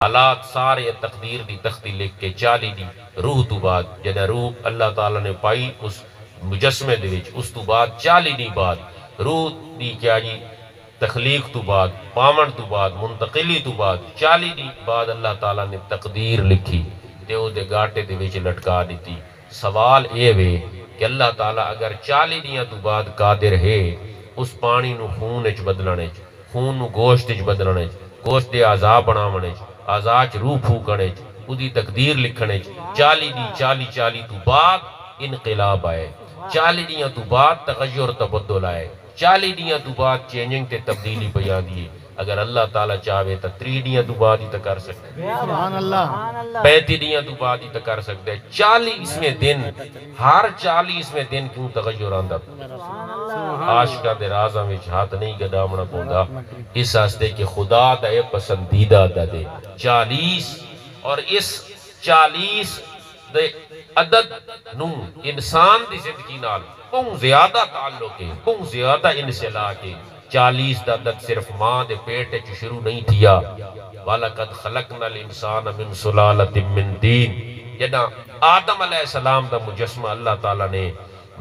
حالات سارے تقدیر دی تختی لکھ کے 40 دی روح تو بعد جدہ روح اللہ تعالیٰ نے پائی اس مجسمے دے وچ اس تو بعد 40 دی بعد روح دی کیا جی تخلیق تو بعد پاون تو بعد منتقلی تو بعد 40 دی بعد اللہ تعالیٰ نے تقدیر لکھی تے او دے گاٹے دے وچ لٹکا دیتی۔ سوال اے وے کہ اللہ تعالیٰ اگر 40 دیاں تو بعد قادر ہے اس پانی نو خون اچ بدلنے خون نو گوشت اچ بدلنے گوشت دے اعضاء بناونے اعضاء چ روح پھوکنے اودی تقدیر لکھنے 40 دی 40 تو بعد انقلاب آئے 40 دیاں تو بعد تغیر تبدل آئے 40 دیاں تو بعد چینجنگ تے تبدیلی پیان دیئے۔ اگر اللہ تعالیٰ چاہے تو 3 دیاں تو بعد ہی تک کر سکتے ہیں، سبحان اللہ 35 دیاں تو بعد ہی تک کر سکتے ہیں۔ 40 میں دن ہر 40 میں دن کیوں تغیر آندہ عاشقہ دے رازہ میں ہاتھ نہیں گدامنا پوندا اس ہستے کہ خدا دے پسندیدہ دے 40 اور اس 40 دے عدد نو انسان دی زندگی نال بہت زیادہ تعلق ہے بہت زیادہ انسلاک ہے۔ 40 دا عدد صرف ماں دے پیٹ چ شروع نہیں تھیا وَلَقَدْ خَلَقْنَا الْإِنسَانَ مِنْ سُلَالَةٍ مِّن طِينٍ جدہ آدم علیہ السلام دا مجسمہ اللہ تعالیٰ نے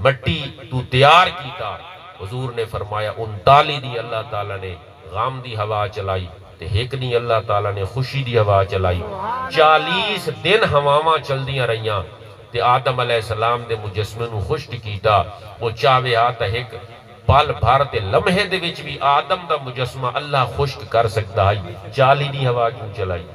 مٹی تو تیار کیتا حضور نے فرمایا 39 دی اللہ تعالیٰ نے غام دی ہوا چلائی تے ایک دی اللہ تعالیٰ نے خوشی دی ہوا چلائی 40 دن ہواواں چل دیاں رہیاں تے آدم علیہ السلام دے مجسمے نو خشک کیتا وہ چاہے آتا ایک پال بھارتے لمحے دے وچ بھی آدم دا مجسمہ اللہ خشک کر سکتا ہے 40 دی ہوا کیوں چلائی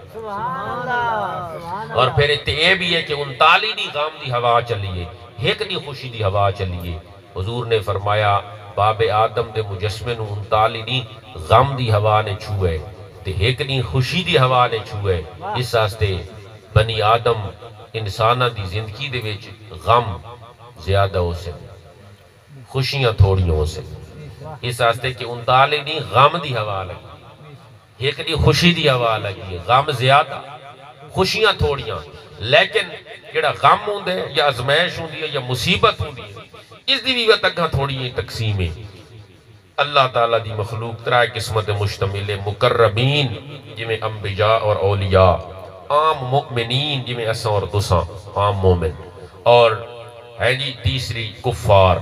اور پھر اے بھی ہے کہ 39 دی غام دی ہوا چلیے ایک دی خوشی دی ہوا چلیے حضور نے فرمایا باب آدم دے مجسمے نو 39 دی غم دی ہوا نے چھوئے تے ایک دی خوشی دی ہوا نے چھوئے اس آستے بنی آدم انسانہ دی زندگی دے وچ غم زیادہ ہو سکے خوشیاں تھوڑی ہو سکے اس آستے کہ 39 دی غم دی ہوا لگی ایک دی خوشی دی ہوا لگی غم زیادہ خوشیاں تھوڑیاں لیکن جڑا غم ہوندے یا ازمائش ہوندی ہے یا مصیبت ہوندی ہے اس دی بھی تکاں تھوڑی تقسیم ہے۔ اللہ تعالیٰ دی مخلوق 3 قسمت مشتمل مقربین جمیں انبیاء اور اولیاء عام مؤمنین جمیں اساں اور تساں عام مومن اور ہے جی تیسری کفار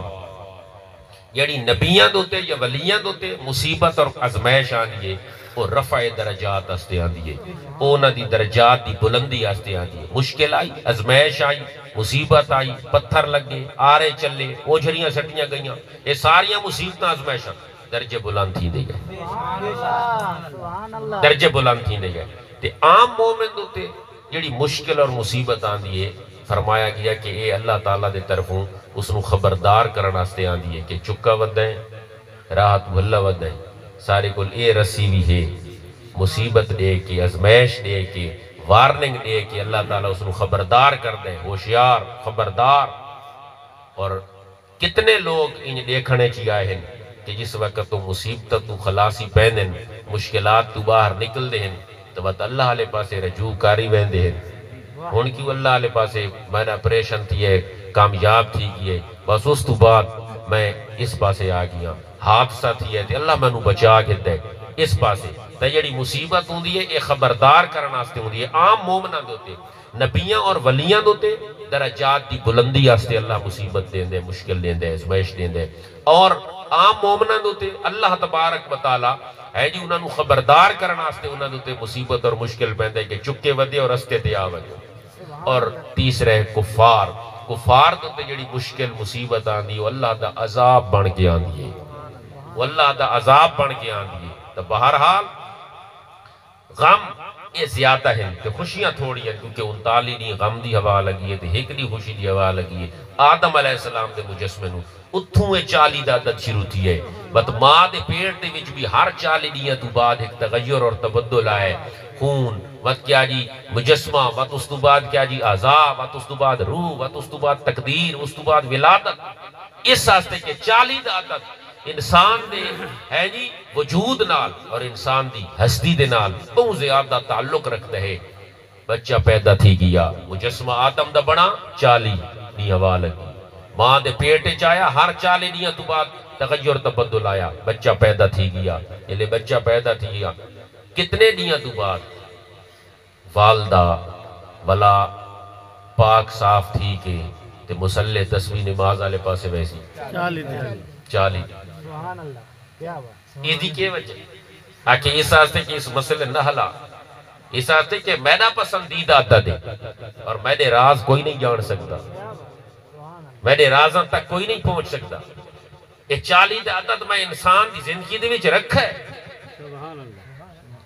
یعنی نبیان دوتے یا ولیان دوتے مصیبت اور ازمائش آنی ہے وہ رفع درجات ہستے آن دیئے اونا دی درجات دی بلندی ہستے آن دیئے مشکل آئی ازمائش آئی مصیبت آئی پتھر لگے آرے چلے اوجھریاں سٹیاں گئیاں یہ ساریاں مصیبتاں ازمائشاں درجے بلند تھی دے گئے درجے بلند تھی دے گئے تے عام مومن دوتے جڑی مشکل اور مصیبت آن دیئے فرمایا گیا کہ اے اللہ تعالیٰ دے طرفوں اس نو خبردار کرنا ہستے آن دیئے کہ چکا ودائیں راحت بھلا ودائیں سارے کل اے رسی بھی ہے مصیبت دے کے ازمائش دے کے وارننگ دے کے اللہ تعالیٰ اس نو خبردار کر دے ہوشیار خبردار اور کتنے لوگ ان دیکھنے چی آئے ہیں کہ جس وقت تو مصیبت تو خلاصی پہنن مشکلات تو باہر نکل دے ہیں تو بات اللہ علیہ پاسے رجوع کاری وین دے ہیں ان کیوں اللہ علیہ پاسے میں نے اپریشن تھی ہے کامیاب تھی گئے بس اس تو بعد میں اس پاسے آ گیا حادثہ تھی ہے اللہ میں نو بچا کے دے اس پاسے تا جڑی مصیبت ہوں دی ہے ایک خبردار کرنا آستے ہوں دی ہے عام مومنہ دوتے نبیاں اور ولیاں دوتے درجات دی بلندی آستے اللہ مصیبت دیں دے مشکل دیں دے ازمائش دیں دے اور عام مومنہ دوتے اللہ تبارک وتعالی ہے جی انہوں خبردار کرنا آستے انہوں دوتے مصیبت اور مشکل پہندے کہ چکے ودے اور رستے تے آوے اور تیسرے کفار کفار دوتے جڑی مشکل مصیبت آندی وہ اللہ دا عذاب بن کے آندی ہے وہ اللہ دا عذاب بن کے آندی ہے تو بہرحال غم یہ زیادہ ہے کہ خوشیاں تھوڑی ہیں کیونکہ 39 دی غم دی ہوا لگی ہے ایک دی خوشی دی ہوا لگی ہے آدم علیہ السلام دے مجسمے نو اتھوں 40 دا عدد شروع تھی ہے بس ماں دے پیٹ دے وچ بھی ہر 40 دیاں تو بعد ایک تغیر اور تبدل آئے خون وقت کیا جی مجسمہ وقت اس تو بعد کیا جی اعضاء وقت اس تو بعد روح وقت اس تو بعد تقدیر اس تو بعد ولادت اس واسطے کہ 40 دا عدد انسان دے ہے جی وجود نال اور انسان دی ہستی دے نال بہت زیادہ تعلق رکھتا ہے بچہ پیدا تھی گیا مجسمہ آدم دا بنا 40 دی ہوا لگی ماں دے پیٹے چایا ہر 40 دیاں تو بعد تغیر تبدل آیا بچہ پیدا تھی گیا یہ لے بچہ پیدا تھی گیا کتنے دیاں تو بعد والدہ بلا پاک صاف تھی کہ تے مسلح تسبیح نماز آلے پاسے ویسی چالی یہ دی کے وجہ آکے اس آستے کہ اس مسئلے نہ حلا اس آستے کہ میرا پسندیدہ عدد ہے اور میرے راز کوئی نہیں جان سکتا میرے رازاں تک کوئی نہیں پہنچ سکتا یہ 40 دا عدد میں انسان دی زندگی دے وچ رکھا ہے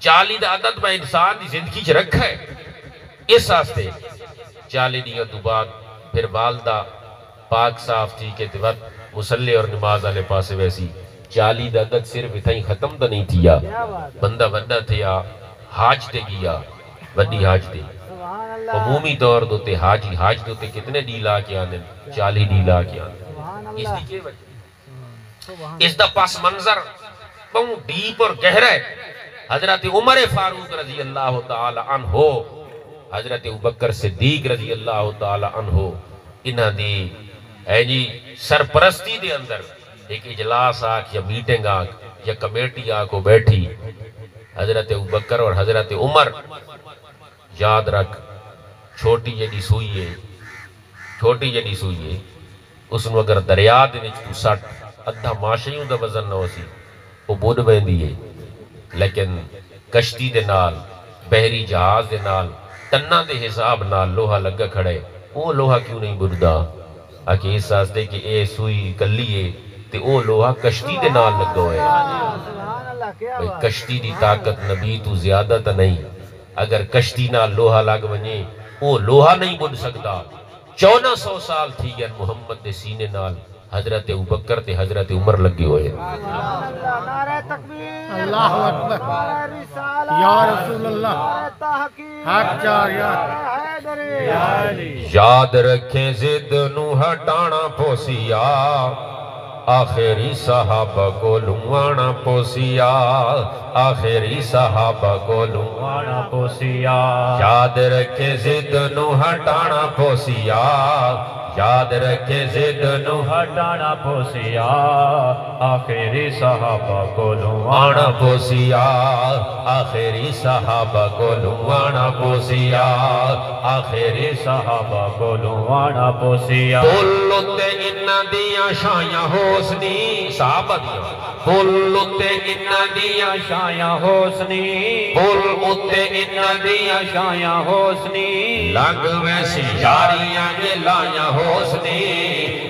40 دا عدد میں انسان دی زندگی چ رکھا ہے اس آستے 40 دیگا تو بعد پھر والدہ پاک صاف تھی کہ وقت مسلح اور نماز آلے پاسے ویسی 40 دا عدد صرف اتھائی ختم دا نہیں تھیا بندہ بندہ تھیا حاج تے گیا وڈی حاج تے عمومی طور دوتے حاج دوتے کتنے ڈیلا کے آنے 40 ڈیلا کے آنے اس دی کے وجہ اس دا پاس منظر بہت ڈیپ اور گہرا ہے حضرت عمر فاروق رضی اللہ تعالی عنہ حضرت ابوبکر صدیق رضی اللہ تعالی عنہ انہاں دی جی سرپرستی دے اندر ایک اجلاس آکھ یا میٹنگ آکھ یا کمیٹی آکھ کو بیٹھی حضرت ابوبکر اور حضرت عمر یاد رکھ چھوٹی جڑی سوئی ہے اس نو اگر دریا دے وچ تو سٹ ادھا ماشیوں دا وزن نہ ہوسی وہ بُڈ ویندی ہے لیکن کشتی دے نال بحری جہاز دے نال ٹناں دے حساب نال لوہا لگا کھڑے وہ لوہا کیوں نہیں بُڈدا آکے اس واسطے کہ اے سوئی کلی ہے تے او لوہا کشتی دے نال لگا ہوئے کشتی دی طاقت نبی تو زیادہ تا نہیں اگر کشتی نال لوہا لگ ونجے وہ لوہا نہیں بن سکتا 1400 سال تھی گیا محمد دے سینے نال حضرت ابوبکر تے حضرت عمر لگے ہوئے اللہ اکبر یا رسول اللہ حق یاد رکھیں زد نو ہٹانا پوسیا آخری صحابہ کو لنوانا پوسیا آخری صحابہ کو لنوانا پوسیا یاد رکھے زد نو ہٹانا پوسیا یاد رکھے زد نو ہٹانا پوسیا آخری صحابہ کو لنوانا پوسیا آخری صحابہ کو لنوانا پوسیا آخری صحابہ کو لنوانا پوسیا بولتے انہ دیا شایاں حسنی صحابہ دیا بولتے انہ دیا شایاں حسنی بولتے انہ دیا شایاں حسنی لگ ویسی جاریاں یہ لایا حسنی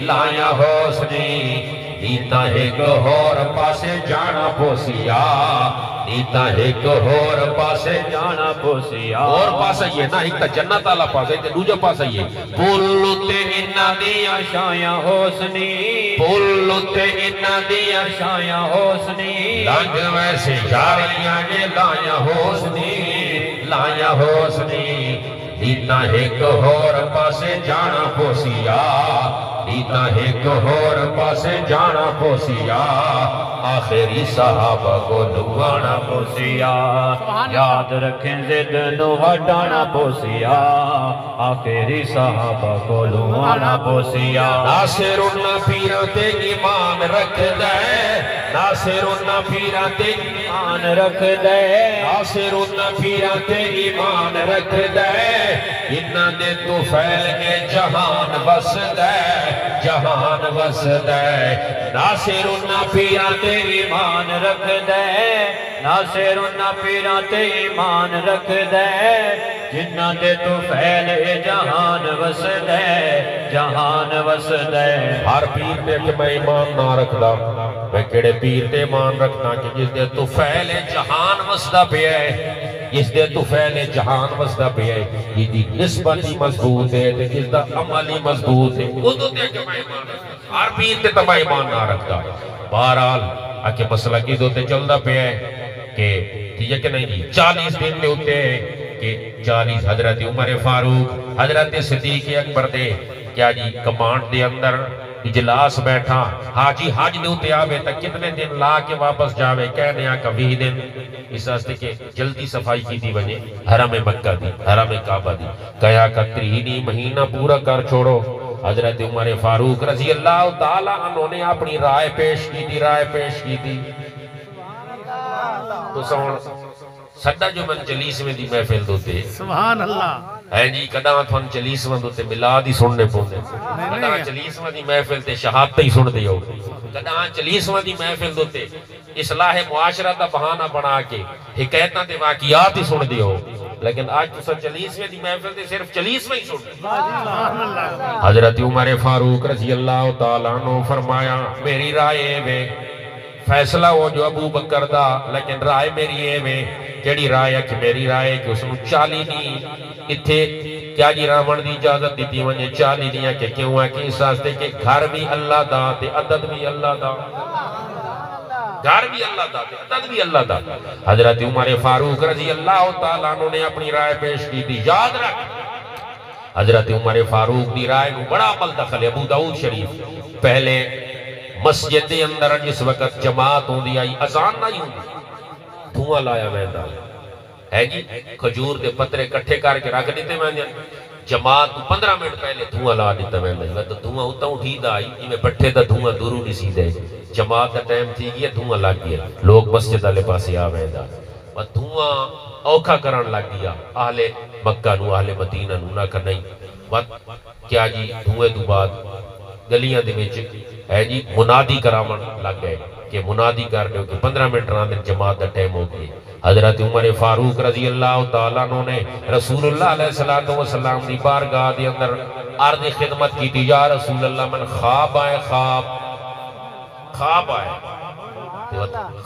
لایا حسنی دیتا ایک اور پاسے جانا پوسیا دیتا ایک اور پاسے جانا پوسیا اور پاسے یہ نا ایک تا جنت آلہ پاسے تے دوجہ پاسے یہ بولتے انہ دیا شایاں حسنی بولتے انہ دیا شایاں حسنی لگ ویسے جاریاں یہ لایا حسنی دیتا ایک اور پاسے جانا پوسیا دیتا ایک اور پاسے جانا پوسیا آخری صحابہ کو لنوانا پوسیا یاد رکھیں زد نو ہٹانا پوسیا آخری صحابہ کو لنوانا پوسیا ناصر انہ پیرتے ایمان رکھ دے ناصر انہ پیرتے ایمان رکھ دے ناصر انہ پیرتے ایمان رکھ دے انہ دے تو پھیل کے جہان بس دے جہان بس دے ناصر انہ پیرتے ایمان رکھ دے ناصر انہ پیرتے ایمان رکھ دے جنہ دے تو پھیل جہان بس دے جہان بس دے ہر پیر دے کہ میں ایمان نہ رکھدا میں کڑے پیر دے ایمان رکھنا کہ جس دے تو پھیل جہان وسدہ پہ ہے جس دے تو پھیل جہان وسدہ پہ ہے یہ دی نسبتی مضبوط ہے جس دا عملی مضبوط ہے وہ تو دے کہ میں ایمان رکھتا ہر پیر دے تو میں ایمان نہ رکھتا بہرحال آکے مسئلہ کی دوتے چلدہ پہ ہے کہ یہ کہ نہیں جی 40 دن میں ہوتے ہیں کہ 40 حضرت عمر فاروق حضرت صدیق اکبر دے کیا جی کمانڈ دے اندر اجلاس بیٹھا حاجی حج دے ہوتے آوے تک کتنے دن لا کے واپس جاوے کہنے آکا 20 دن اس واسطے کہ جلدی صفائی کی دی بنے حرم مکہ دی حرم کعبہ دی کہا کہ 3 مہینہ پورا کر چھوڑو حضرت عمر فاروق رضی اللہ تعالیٰ انہوں نے اپنی رائے پیش کی تھی تو سڈا جو من 40ویں دی محفل دوتے سبحان اللہ ہے جی کداں تھن 40واں دوتے میلاد ہی سننے پوندے کداں 40واں دی محفل تے شہادت ہی سن دیو کداں 40واں دی محفل دوتے اصلاح معاشرہ دا بہانہ بنا کے حکایتاں تے واقعات ہی سن دیو لیکن آج تو 40ویں دی محفل تے صرف 40واں ہی سن حضرت عمر فاروق رضی اللہ تعالیٰ عنہ فرمایا میری رائے میں فیصلہ ہو جو ابو بکر دا لیکن رائے میری ہے میں جڑی رائے ہے کہ میری رائے کہ اس نے 40 نہیں اتھے کیا جی راون دی اجازت دیتی ونجے 40 دیا کہ کیوں ہے کہ اس واسطے کہ گھر بھی اللہ دا تے عدد بھی اللہ دا گھر بھی اللہ دا تے عدد بھی اللہ دا حضرت عمر فاروق رضی اللہ تعالیٰ عنہ نے اپنی رائے پیش کی تھی یاد رکھ حضرت عمر فاروق دی رائے کو بڑا عمل دخل ابو داؤد شریف پہلے مسجد دے اندر جس وقت جماعت ہوں دی آئی اذان نہیں ہوں دھواں لایا ویندا ہے جی کھجور دے پترے کٹھے کر کے رکھ دیتے ویندے جماعت 15 منٹ پہلے دھواں لا دیتا ویندا تو دھواں اتنا اٹھی دا آئی جی میں پٹھے دا دھواں دورو نہیں سی دے جماعت دا ٹائم تھی گیا دھواں لگ گیا لوگ مسجد والے پاسے آ ویندا اور دھواں اوکھا کرن لگ گیا اہل مکہ نو اہل مدینہ نو نہ کر نہیں کیا جی دھوئے تو بعد گلیاں دے وچ ہے جی منادی کراون لگ گئے کہ منادی کر دیو کہ 15 منٹ راندے جماعت دا ٹائم ہو گئے حضرت عمر فاروق رضی اللہ تعالیٰ عنہ نے رسول اللہ علیہ السلام دی بارگاہ دے اندر عرض خدمت کی تھی یا رسول اللہ من خواب آئے خواب آئے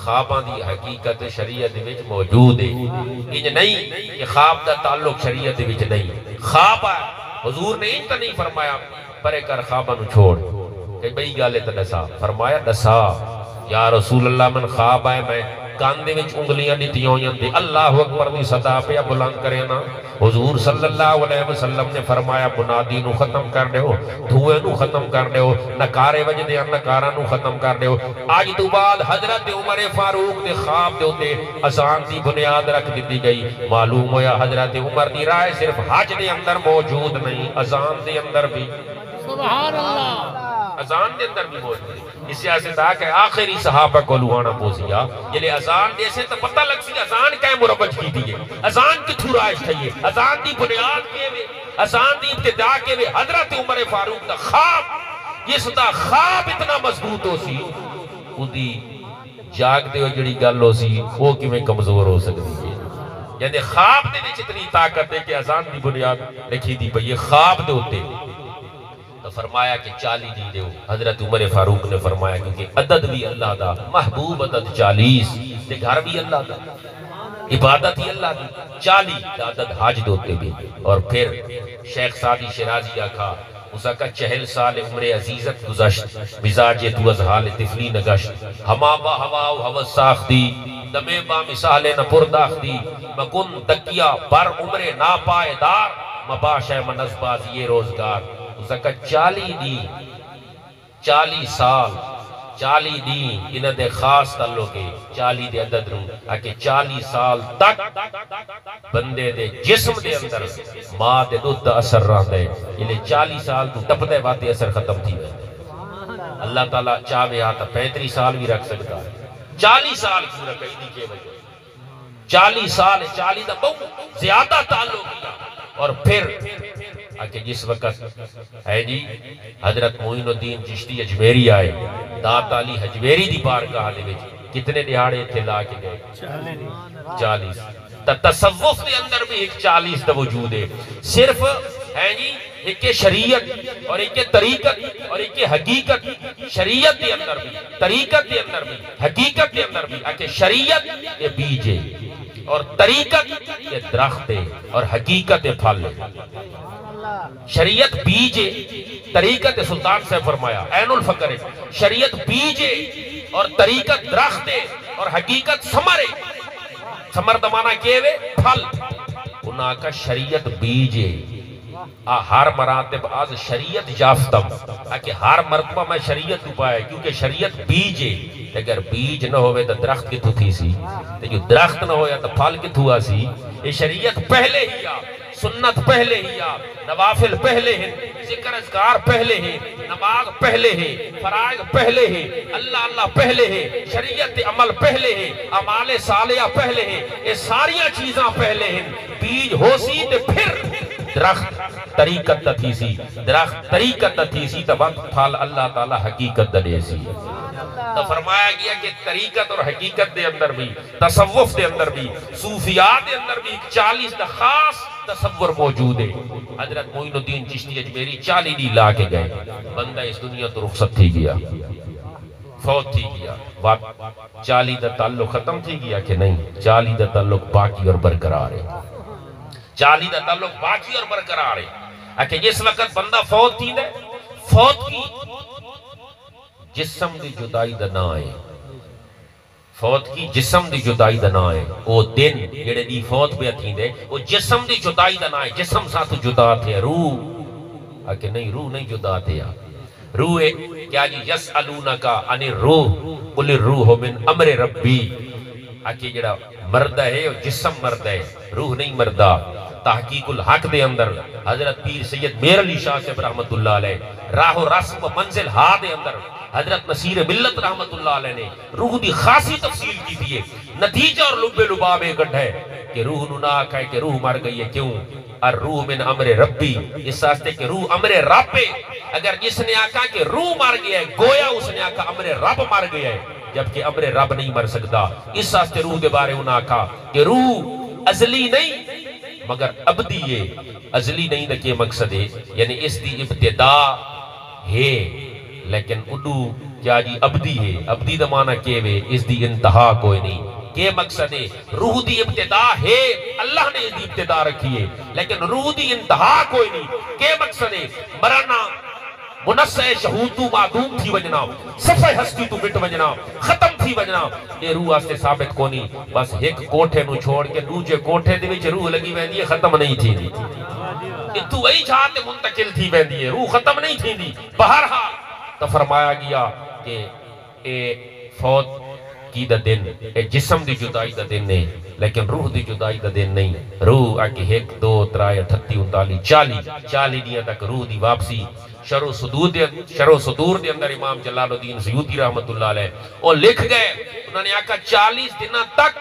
خواباں دی حقیقت شریعت وچ موجود ہے انج نہیں کہ خواب دا تعلق شریعت وچ نہیں خواب آئے حضور نے انت نہیں فرمایا پرے کر خواباں نو چھوڑ کہ بئی گالے تا دسا فرمایا دسا یا رسول اللہ من خواب آئے میں کاندے وچ انگلیاں دیتی ہوئیں دے اللہ اکبر دی صدا پہ بلند کرے نا حضور صلی اللہ علیہ وسلم نے فرمایا منادی نو ختم کر دے ہو دھوئے نو ختم کر دے ہو نکارے وجدے نکارہ نو ختم کر دے ہو آج تو بعد حضرت عمر فاروق دے خواب دے ہوتے اذان دی بنیاد رکھ دیتی گئی معلوم ہویا حضرت عمر دی رائے صرف حج دے اندر موجود نہیں اذان دے اندر بھی سبحان اللہ اذان دے اندر بھی موجود ہے اس سیاسے دا کہ آخری صحابہ کو لوانا پوزیا یہ لئے اذان دے سے تو پتہ لگ سی اذان کہیں مربج کی دیئے اذان کی تھورائش تھئیے اذان دی بنیاد کے وے اذان دی ابتداء کے وے حضرت عمر فاروق دا خواب یہ صدا خواب اتنا مضبوط ہو سی وہ دی جاگ دے ہو جڑی گل ہو سی وہ کی میں کمزور ہو سکتی ہے یعنی خواب دے وچ اتنی طاقت ہے کہ اذان دی بنیاد لکھی دی پئی یہ خواب دے ہوتے تو فرمایا کہ 40 نہیں دے ہو حضرت عمر فاروق نے فرمایا کیونکہ عدد بھی اللہ دا محبوب عدد 40 تے گھر بھی اللہ دا عبادت ہی اللہ دی 40 عدد حاج دوتے بھی اور پھر شیخ سعدی شیرازی آکھا اسا کا 40 سال عمر عزیزت گزشت مزاج تو از حال طفلی نگشت ہما با ہوا و حوث ساختی دمے با مثال نہ پرداختی مکن تکیہ بر عمر ناپائے دار مباشہ منصبازی روزگار اسا کا 40 دی 40 سال 40 دی انہ دے خاص تعلق ہے 40 دے عدد رو آکے 40 سال تک بندے دے جسم دے اندر ماں دے دودھ اثر رہا ہے یہ لئے 40 سال تو ٹپ دے باتے اثر ختم تھی ہے اللہ تعالیٰ چاہوے آتا 35 سال بھی رکھ سکتا ہے 40 سال کیوں رکھا ہی نہیں کے وجہ 40 سال 40 دا بہت زیادہ تعلق کیا اور پھر آکے جس وقت ہے جی حضرت معین الدین چشتی اجمیری آئے دات علی حجویری دی بارگاہ دے وچ کتنے دہاڑے تھے لا کے گئے 40 تصوف دے اندر بھی ایک 40 دا وجود ہے صرف ہے جی ایک شریعت اور ایک طریقت اور ایک حقیقت شریعت دے اندر بھی طریقت دے اندر بھی حقیقت دے اندر بھی آکے شریعت یہ بیج ہے اور طریقت یہ درخت ہے اور حقیقت پھل ہے شریعت بیج ہے طریقت سلطان سے فرمایا عین الفقر ہے شریعت بیج ہے اور طریقت درخت ہے اور حقیقت ثمر ہے ثمر دمانا کیے ہوئے پھل انہاں کا شریعت بیج ہے ہر مراتب آز شریعت یافتم کہ ہر مرتبہ میں شریعت پائے کیونکہ شریعت بیج ہے اگر بیج نہ ہوئے تو درخت کی تھی سی جو درخت نہ ہویا تو پھل کی تھوا سی یہ شریعت پہلے ہی سنت پہلے ہی آ، نوافل پہلے ہیں، ذکر اذکار پہلے ہیں، نماز پہلے ہے، فرائض پہلے ہے، اللہ اللہ پہلے ہے، شریعت عمل پہلے ہے، اعمال صالحہ پہلے ہے، یہ ساریاں چیزاں پہلے ہیں، بیج ہو سی تے پھر درخت طریقت تھی سی، درخت طریقت تھی سی تو وقت پھال اللہ تعالی حقیقت دے سی۔ تو فرمایا گیا کہ طریقت اور حقیقت دے اندر بھی، تصوف دے اندر بھی، صوفیات دے اندر بھی 40 دا خاص تصور موجود ہے۔ حضرت معین الدین چشتی اجمیری 40 دی لا کے گئے، بندہ اس دنیا تو رخصت تھی گیا، فوت تھی گیا، 40 دا تعلق ختم تھی گیا کہ نہیں؟ 40 دا تعلق باقی اور برقرار ہے، 40 دا تعلق باقی اور برقرار ہے۔ کہ جس وقت بندہ فوت تھی دے، فوت کی جسم دی جدائی دا نہ آئے، فوت کی جسم دی جدائی دا نہ آئے، وہ دن جڑے دی فوت پہ تھی دے وہ جسم دی جدائی دا نہ آئے، جسم ساتھ جدا تھے، روح کہ نہیں، روح نہیں جدا تھے، روح ہے کیا جی یسألونکا عن الروح قل الروح من امر ربی، کہ جڑا مردہ ہے وہ جسم مردہ ہے، روح نہیں مردہ۔ تحقیق الحق دے اندر حضرت پیر سید میر علی شاہ صاحب رحمت اللہ علیہ، راہ و رسم و منزل ہا دے اندر حضرت نصیر ملت رحمت اللہ علیہ نے روح دی خاصی تفصیل کی دیئے، نتیجہ اور لب لباب ایک ہے کہ روح نہ آکھا ہے کہ روح مر گئی ہے، کیوں؟ الروح من امر ربی، اس واسطے کہ روح امر رب ہے۔ اگر جس نے آکھا کہ روح مر گیا ہے، گویا اس نے آکھا امر رب مر گیا ہے، جبکہ امر رب نہیں مر سکتا۔ اس واسطے روح دے بارے انہاں آکھا کہ روح ازلی نہیں مگر ابدی ہے، ازلی نہیں نہ کہ مقصد ہے، یعنی اس دی ابتدا ہے لیکن اڈو کیا جی ابدی ہے، ابدی دا معنی کیوے اس دی انتہا کوئی نہیں۔ کہ مقصد ہے روح دی ابتدا ہے، اللہ نے اس دی ابتدا رکھی ہے لیکن روح دی انتہا کوئی نہیں۔ کہ مقصد ہے مرنا منسع شہود تو معدوم تھی وجنا، صفحہ ہستی تو مٹ وجنا، ختم تھی وجنا، یہ روح آستے ثابت کو نہیں۔ بس ایک کوٹھے نو چھوڑ کے دوجے کوٹھے دے وچ روح لگی ویندی ہے، ختم نہیں تھی دی، اتو وہی جہاں تے منتقل تھی ویندی ہے، روح ختم نہیں تھی دی۔ بہرحال تو فرمایا گیا کہ اے فوت کی دا دن، اے جسم دی جدائی دا دن نہیں لیکن روح دی جدائی دا دن نہیں۔ روح آکے 1 2 3 38 39 40 دیاں تک روح دی واپسی۔ شرح و صدور دے اندر امام جلال الدین سیوطی رحمت اللہ علیہ اور لکھ گئے، انہوں نے آکھا 40 دنہ تک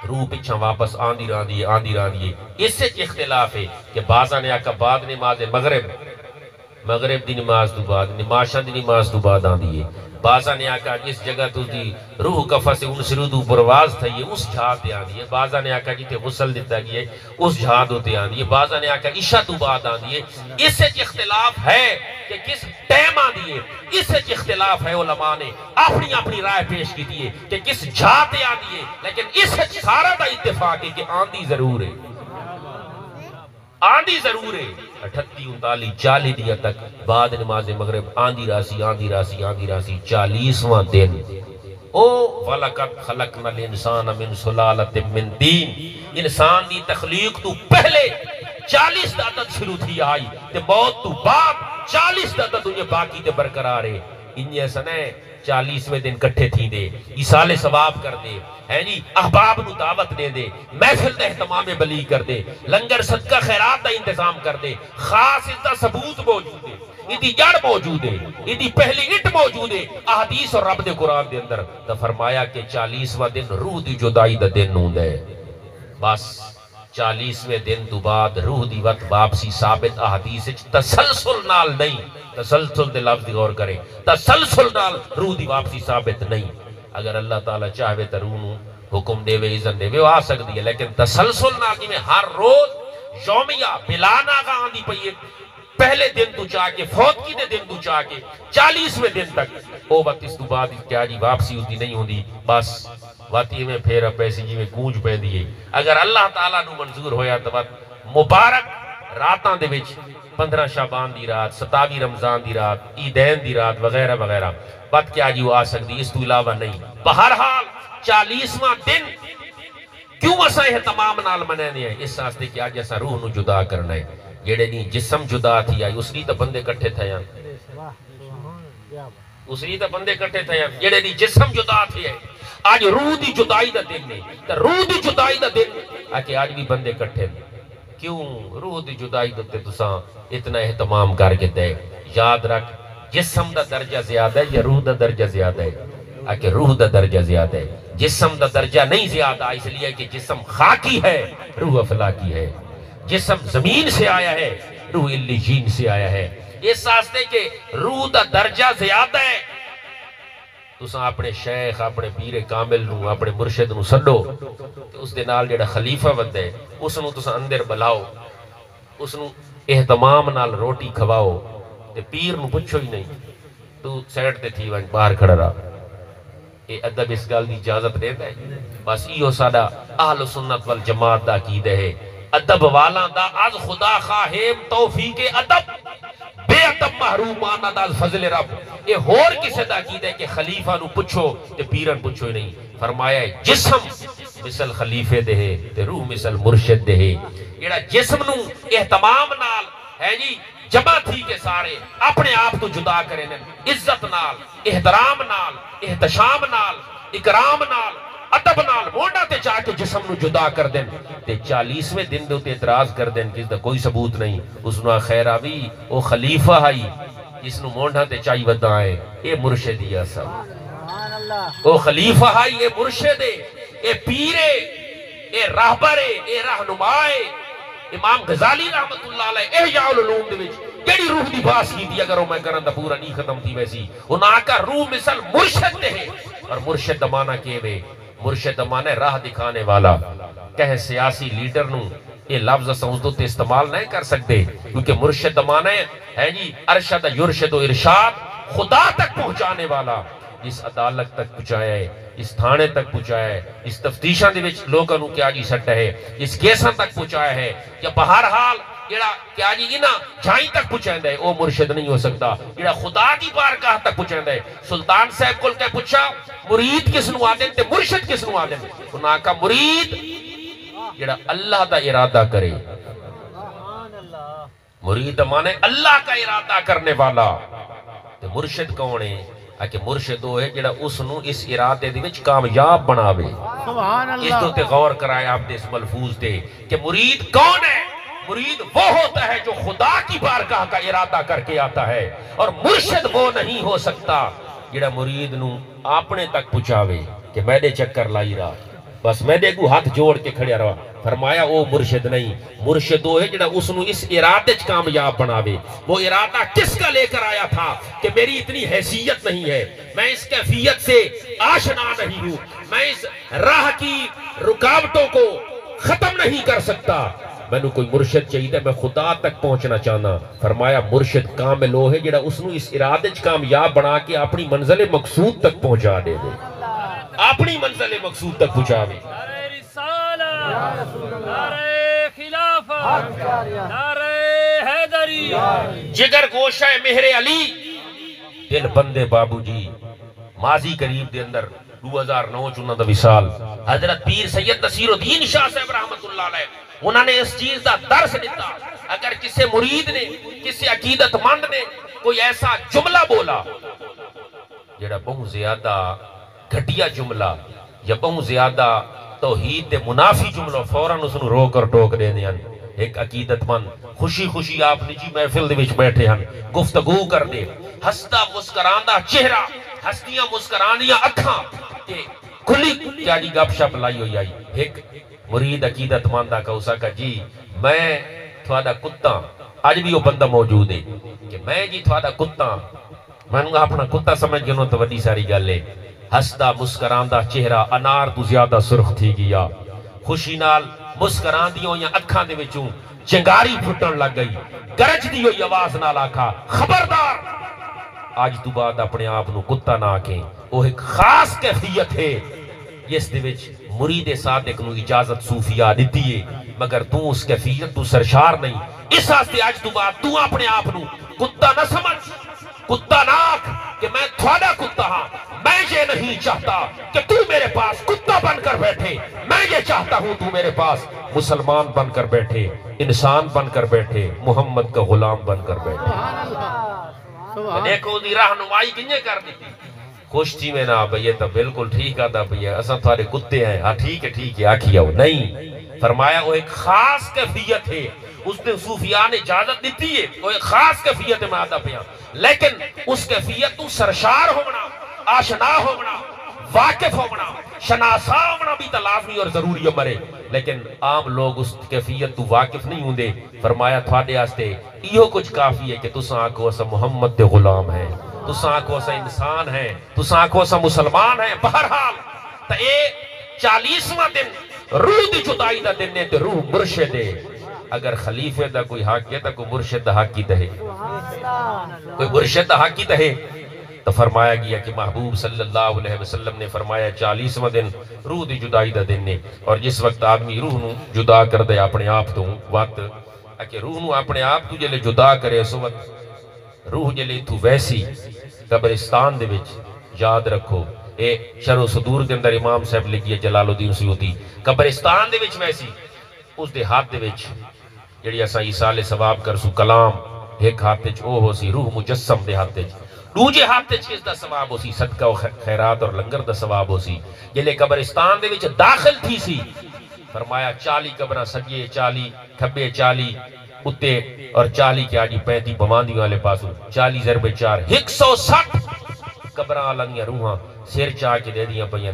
روح پچھا واپس آندھی راندھی ہے، آندھی راندھی ہے۔ اس سے اختلاف ہے کہ بعضہ نے آکھا بعد نماز مغرب دی نماز تو بعد، نماشہ دی نماز تو بعد آندھی ہے۔ بعضہ نے آکھا جس جگہ تو دی روح کفا سے ان سرودو پرواز تھا یہ اس جہاد دے آندھی ہے۔ بعضہ نے آکھا جیتے غسل دیتا گیا ہے اس جہاد ہوتے آندھی ہے۔ بعضہ نے آکھا عشاء تو بعد آندھی ہے۔ اس سے اختلاف ہے کہ کس ٹائم آندھی ہے، اس سے اختلاف ہے، علماء نے اپنی رائے پیش کی دیئے کہ کس جہاد دے آندھی ہے، لیکن اس سے سارا دا اتفاق ہے کہ آندھی ضرور ہے، آندھی ضرور ہے۔ 38 39 40 دیا تک بعد نماز مغرب آندھی راسی 40واں دن۔ او وَلَقَدْ خَلَقْنَا الْإِنسَانَ مِنْ سُلَالَةٍ مِنْ طِينٍ، انسان دی تخلیق تو پہلے 40 عدد شروع تھی آئی تے موت تو بعد 40 عدد انہیں باقی تے برقرار ہے۔ انہیں سنے 40ویں دن کٹھے تھی دے، ایصال ثواب کر دے، جی احباب نو دعوت دے دے، محفل دا اہتمام بلی کر دے، لنگر صدقہ خیرات دا انتظام کر دے، خاص اس دا ثبوت موجود ہے، ایدی جڑ موجود ہے، ایدی پہلی اٹ موجود ہے احادیث اور رب دے قرآن دے اندر۔ تو فرمایا کہ 40واں دن روح دی جدائی دا دن ہوں دے، بس 40ویں دن تو بعد روح دی وقت واپسی ثابت احادیث تسلسل نال نہیں، تسلسل دے لفظ غور کرے، تسلسل نال روح دی واپسی ثابت نہیں۔ اگر اللہ تعالیٰ چاہوے تو روح نو حکم دے وے اذن دے وے وہ آ سکتی ہے، لیکن تسلسل نال جی میں ہر روز یومیہ بلانا کا آندھی پئیے، پہلے دن تو چاہ کے فوت کی دے دن تو چاہ کے 40ویں دن تک او وقت اس تو بعد کیا جی واپسی اس دی نہیں ہوندی، بس واتی میں پھر پیسی جی میں گونج پہ دیئے۔ اگر اللہ تعالیٰ نو منظور ہویا تو وقت مبارک راتاں دے وچ 15 شعبان دی رات، 27 رمضان دی رات، عیدین دی رات وغیرہ وغیرہ بات کیا جی وہ آ سکتی، اس تو علاوہ نہیں۔ بہرحال 40واں دن کیوں اسا یہ تمام نال منینے ہیں؟ اس واسطے کہ آج ایسا روح نو جدا کرنا ہے، جیڑے نہیں جسم جدا تھی آئی اس لیے تو بندے کٹھے تھے ہیں، اس لیے تو بندے کٹھے تھے ہیں، جیڑے نہیں جسم جدا تھی آئی آج روح دی جدائی دا دن نہیں، روح دی جدائی دا دن آکے آج بھی بندے کٹھے ہیں۔ کیوں روح دی جدائی دوتے تساں اتنا اہتمام کر کے دے؟ یاد رکھ جسم دا درجہ زیادہ ہے یا روح دا درجہ زیادہ ہے؟ کہ روح دا درجہ زیادہ ہے، جسم دا درجہ نہیں زیادہ، اس لیے کہ جسم خاکی ہے، روح افلاکی ہے۔ جسم زمین سے آیا ہے، روح علیین سے آیا ہے۔ اس واسطے کہ روح دا درجہ زیادہ ہے، تساں اپنے شیخ اپنے پیر کامل نو اپنے مرشد نو سڈو تے اس دے نال جڑا خلیفہ وندا ہے اس نو تساں اندر بلاؤ، اس نو اہتمام نال روٹی کھواؤ تے پیر نو پوچھو ہی نہیں تو سائیڈ تے تھی ون باہر کھڑا رہا۔ اے ادب اس گل دی اجازت دیندا ہے؟ بس ایو ساڈا اہل سنت والجماعت دا عقیدہ ہے۔ ادب والاں دا از خدا خواہم توفیق ادب، بے ادب محروم آنا دا فضل رب۔ اے ہور کسے دا عقیدہ ہے کہ خلیفہ نو پوچھو تے پیرن پوچھو ہی نہیں۔ فرمایا ہے جسم مثل خلیفے دے ہے تے روح مثل مرشد دے ہے۔ جڑا جسم نو اہتمام نال ہے جی جمع تھی کے سارے اپنے آپ تو جدا کریں، عزت نال، احترام نال، احتشام نال، اکرام نال، ادب نال مونڈا تے چاہ کے جسم نو جدا کر دیں تے 40ویں دن دے تے اعتراض کر دیں کہ اس دا کوئی ثبوت نہیں، اس نو خیر آوی او خلیفہ ہائی جس نو مونڈا تے چاہی ودا ہے، اے مرشدیہ سب، او خلیفہ ہائی، اے مرشدے، اے پیرے، اے راہبرے، اے رہنمائے۔ امام غزالی رحمت اللہ علیہ احیاء العلوم دے وچ کیڑی روح دی باس کی دی اگر میں کرن دا پورا نہیں ختم تھی ویسی انہاں کا روح مثل مرشد دے ہے۔ اور مرشد معنی کے وے، مرشد معنی راہ دکھانے والا۔ کہیں سیاسی لیڈر نو یہ لفظ سمجھو تے استعمال نہیں کر سکتے کیونکہ مرشد معنی ہے جی ارشد یرشد و ارشاد، خدا تک پہنچانے والا، اس عدالت تک پہنچایا ہے، اس تھانے تک پہنچایا ہے، اس تفتیشاں دے وچ لوگاں نو کیا جی سٹ ہے، اس کیساں تک پہنچایا ہے، یا بہرحال جڑا کیا جی نا جھائیں تک پہنچائندا ہے او مرشد نہیں ہو سکتا۔ جڑا خدا دی بارگاہ تک پہنچائندا ہے۔ سلطان صاحب کول کہ پوچھا مرید کس نو آدن تے مرشد کس نو آدن؟ انہاں کا مرید جڑا اللہ دا ارادہ کرے، مرید مانے اللہ کا ارادہ کرنے والا۔ تے مرشد کون ہے؟ کہ مرشد وہ ہے جڑا اس نو اس ارادے دے وچ کامیاب بناوے۔ سبحان اس اللہ۔ تو تے غور کرائے آپ نے اس ملفوظ دے کہ مرید کون ہے؟ مرید وہ ہوتا ہے جو خدا کی بارگاہ کا ارادہ کر کے آتا ہے، اور مرشد وہ نہیں ہو سکتا جڑا مرید نو اپنے تک پہنچاوے کہ میں نے چکر لائی رہا بس میں نے کو ہاتھ جوڑ کے کھڑیا رہا۔ فرمایا وہ مرشد نہیں، مرشد وہ ہے جڑا اس نو اس ارادے چ کامیاب بناوے۔ وہ ارادہ کس کا لے کر آیا تھا کہ میری اتنی حیثیت نہیں ہے، میں اس کیفیت سے آشنا نہیں ہوں، میں اس راہ کی رکاوٹوں کو ختم نہیں کر سکتا، میں نے کوئی مرشد چاہیے، میں خدا تک پہنچنا چاہنا۔ فرمایا مرشد کامل وہ ہے جڑا اس نو اس ارادے چ کامیاب بنا کے اپنی منزل مقصود تک پہنچا دے، اپنی منزل مقصود تک پہنچاوے۔ نعرہ خلافت، نعرہ حیدری، جگر گوشہ مہر علی، دل بندے بابو جی ماضی قریب دے اندر 2009 چنہ دا وصال حضرت پیر سید نصیر الدین شاہ صاحب رحمت اللہ علیہ انہوں نے اس چیز دا درس دیتا۔ اگر کسی مرید نے کسی عقیدت مند نے کوئی ایسا جملہ بولا جڑا بہت زیادہ گھٹیا جملہ یا بہت زیادہ توحید دے منافی جملہ، فوراً اس نو رو کر ٹوک دے دیں۔ ایک عقیدت مند خوشی خوشی آپ نجی محفل دے وچ بیٹھے ہیں، گفتگو کر دے، ہستا مسکراندہ چہرہ، ہستیاں مسکرانیاں اکھاں تے کھلی کیا جی گپ شپ لائی ہوئی آئی۔ ایک مرید عقیدت ماندہ کا اسا کا جی میں تھوڑا کتا، آج بھی وہ بندہ موجود ہے کہ میں جی تھوڑا کتا، میں نے اپنا کتا سمجھ گیا تو وڈی ساری گل ہے۔ ہستا مسکراندہ چہرہ انار تو زیادہ سرخ تھی گیا، خوشی نال مسکران دیوں یا اکھاں دے وچوں چنگاری پھٹن لگ گئی، گرج دی ہوئی آواز نال آکھا خبردار آج تو بعد اپنے آپ نو کتا نہ آکھیں۔ وہ ایک خاص کیفیت ہے جس دے وچ مرید صادق نو اجازت صوفیہ دیتی ہے، مگر تو اس کیفیت تو سرشار نہیں۔ اس واسطے آج تو بعد تو اپنے آپ نو کتا نہ سمجھ، کتا نہ آکھ کہ میں تھوڑا کتا ہاں۔ میں یہ نہیں چاہتا کہ تو میرے پاس کتا بن کر بیٹھے، میں یہ چاہتا ہوں تو میرے پاس مسلمان بن کر بیٹھے، انسان بن کر بیٹھے، محمد کا غلام بن کر بیٹھے۔ دیکھو دی رہنمائی کنجے کر دیتی، خوش تھی میں نا بھئی تو بالکل ٹھیک آتا بھئی اساں تھوڑے کتے ہیں، ہاں ٹھیک ہے آکھی آؤ نہیں، فرمایا وہ ایک خاص کیفیت ہے، اس نے صوفیاء نے اجازت دیتی ہے، وہ ایک خاص کیفیت ہے میں آدھا پیا، لیکن اس کیفیت تو سرشار ہونا، آشنا ہونا، واقف ہونا، شناسا ہونا بھی تو لازمی اور ضروری ہے مرے، لیکن عام لوگ اس کیفیت تو واقف نہیں ہوں دے۔ فرمایا تھوڑے آستے یہ کچھ کافی ہے کہ تساں آکھو اسا محمد دے غلام ہیں، تساں آکھو اسا انسان ہیں، تساں آکھو اسا مسلمان ہیں۔ بہرحال تا اے 40واں دن روح دی جدائی دا دن ہے تے روح مرشد ہے۔ اگر خلیفے دا کوئی حق ہے تا کوئی مرشد دا حق ہی دہے، کوئی مرشد دا حق ہی دہے۔ تو فرمایا گیا کہ محبوب صلی اللہ علیہ وسلم نے فرمایا 40واں دن روح دی جدائی دا دن نے، اور جس وقت آدمی روح نو جدا کر دے اپنے آپ تو وقت کہ روح نو اپنے آپ تو جلے جدا کرے، اس وقت روح جلے تو ویسی قبرستان دے وچ یاد رکھو، اے شرح و صدور کے اندر امام صاحب لکھیے جلال الدین سیوطی، قبرستان دے وچ ویسی اس دے ہاتھ دے وچ جڑی اساں ایصال ثواب کرسو کلام، ایک ہاتھ وچ او ہو سی روح مجسم دے ہاتھ وچ، دوجے ہاتھ وچ کس دا ثواب ہو سی صدقہ و خیرات اور لنگر دا ثواب ہو سی۔ جلے قبرستان دے وچ داخل تھی سی فرمایا 40 قبراں سجے 40 کھبے 40 اتے اور 40 کے آجی 35 بماندی والے پاسو 40 ضرب 4 160 قبراں لنگیاں روحاں سر چاہ کے دے دیاں پئیاں،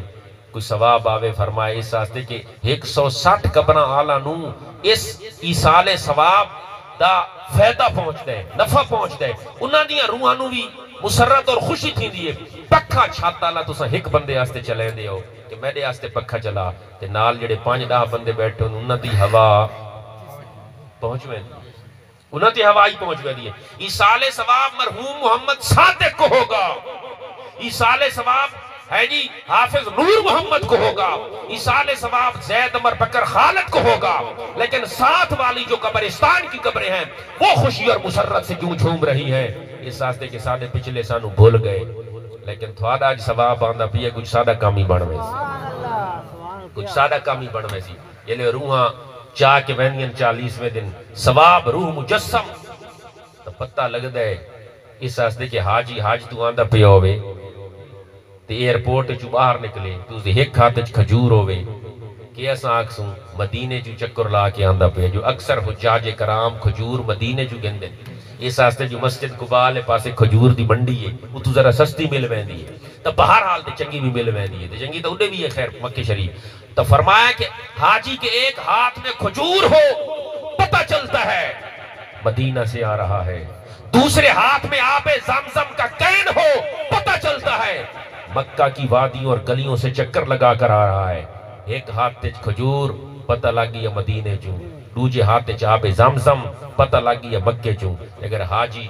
کوئی ثواب آوے۔ فرمایا اس واسطے کہ 160 قبراں آلہ نو اس ایصال ثواب دا فائدہ پہنچ دے، نفع پہنچ دے، انہاں دیاں روحاں نو بھی مسرت اور خوشی تھی دیئے۔ پکھا چھاتا اللہ تو ایک بندے آستے چلیں دے ہو کہ میرے آستے پکھا چلا تے نال جڑے 5-10 بندے بیٹھے انہاں دی ہوا پہنچ میں دی، انہاں دی ہوا ہی پہنچ میں دی۔ ایصال ثواب مرحوم محمد صادق کو ہوگا، ایصال ثواب ہے جی حافظ نور محمد کو ہوگا، ایصال ثواب زید عمر بکر خالد کو ہوگا، لیکن ساتھ والی جو قبرستان کی قبریں ہیں وہ خوشی اور مسرت سے کیوں جھوم رہی ہیں؟ اس واسطے کے سادے پچھلے سانو بھول گئے، لیکن تھوڑا آج ثواب آندہ پیے کچھ سادہ کامی بڑھ میں سی، کچھ سادہ کامی بڑھ میں سی۔ یہ لئے روحاں چاہ کے وینین 40ویں دن ثواب روح مجسم تو پتہ لگ دے۔ اس واسطے کہ حاجی حاج تو آندہ پیا ہوئے تے ایئرپورٹ چو باہر نکلے تو اسے ایک ہاتھ کھجور ہوئے کہ ایسا آکسوں مدینے چو چکر لا کے آندہ پیا، جو اکثر حجاج کرام کھجور مدینے چو گندے۔ اس واسطے جو مسجد قباء پاسے کھجور دی منڈی ہے وہ تو ذرا سستی مل ویندی ہے، تو بہرحال تے چنگی بھی مل ویندی ہے، تے چنگی تو انہیں بھی ہے خیر مکہ شریف۔ تو فرمایا کہ حاجی کے ایک ہاتھ میں کھجور ہو پتہ چلتا ہے مدینہ سے آ رہا ہے، دوسرے ہاتھ میں آب زمزم کا کین ہو پتہ چلتا ہے مکہ کی وادیوں اور گلیوں سے چکر لگا کر آ رہا ہے۔ ایک ہاتھ تے کھجور پتہ لگی ہے مدینے چوں، دوجے ہاتھ تے آب زمزم پتہ لگی ہے مکے چوں۔ اگر حاجی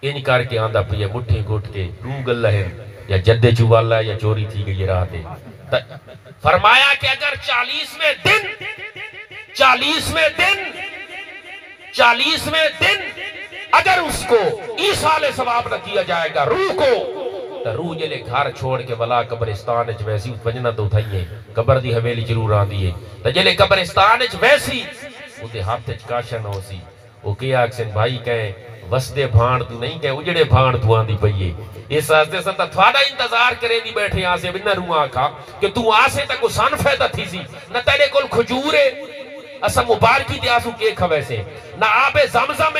ان کر کے آندہ پہ مٹھی گھٹ کے رو گل ہے یا جدے چوالا ہے یا چوری تھی گئی راہ دے، فرمایا کہ اگر 40ویں دن اگر اس کو ایصال ثواب نہ کیا جائے گا روح کو، تو روح جلے گھر چھوڑ کے ولا قبرستان اچ ویسی وجنا تو تھائیے قبر دی حویلی ضرور آندی ہے، تو جلے قبرستان اچ ویسی اُدھے ہاتھ اچ کاشن ہو سی، وہ کیا اکسن بھائی کہیں وسدے بھان تو نہیں کہیں اجڑے بھان تو آندی پئیے۔ اس واسطے سنتا تھوڑا انتظار کرے دی بیٹھے آسے بنا روح آکھا کہ تو آسے تک سان فیدہ تھی سی، نہ تیرے کل کھجورے اسا مبارکی تے آسو کے کھوے سے، نہ آب زمزم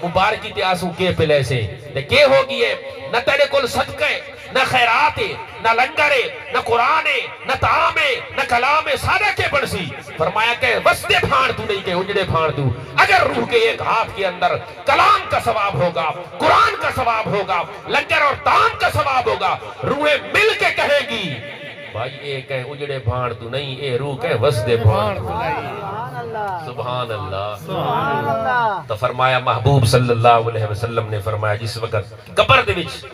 مبارکی تے آسو کے پلے سے، تے کے ہوگی ہے نہ تیرے کل صدقے نہ خیرات نہ لنگرے نہ قرآن نہ تعام نہ کلام سارا کے بڑسی۔ فرمایا کہ وستے بھان تو نہیں کہ اجڑے بھان تو، اگر روح کے ایک ہاتھ کے اندر کلام کا ثواب ہوگا، قرآن کا ثواب ہوگا، لنگر اور تعام کا ثواب ہوگا، روحیں مل کے کہے گی بھائی اے کہیں اجڑے بھان تو نہیں، اے روح کہیں وستے بھان تو نہیں۔ سبحان اللہ۔ تو فرمایا محبوب صلی اللہ علیہ وسلم نے فرمایا جس وقت قبر دے وچ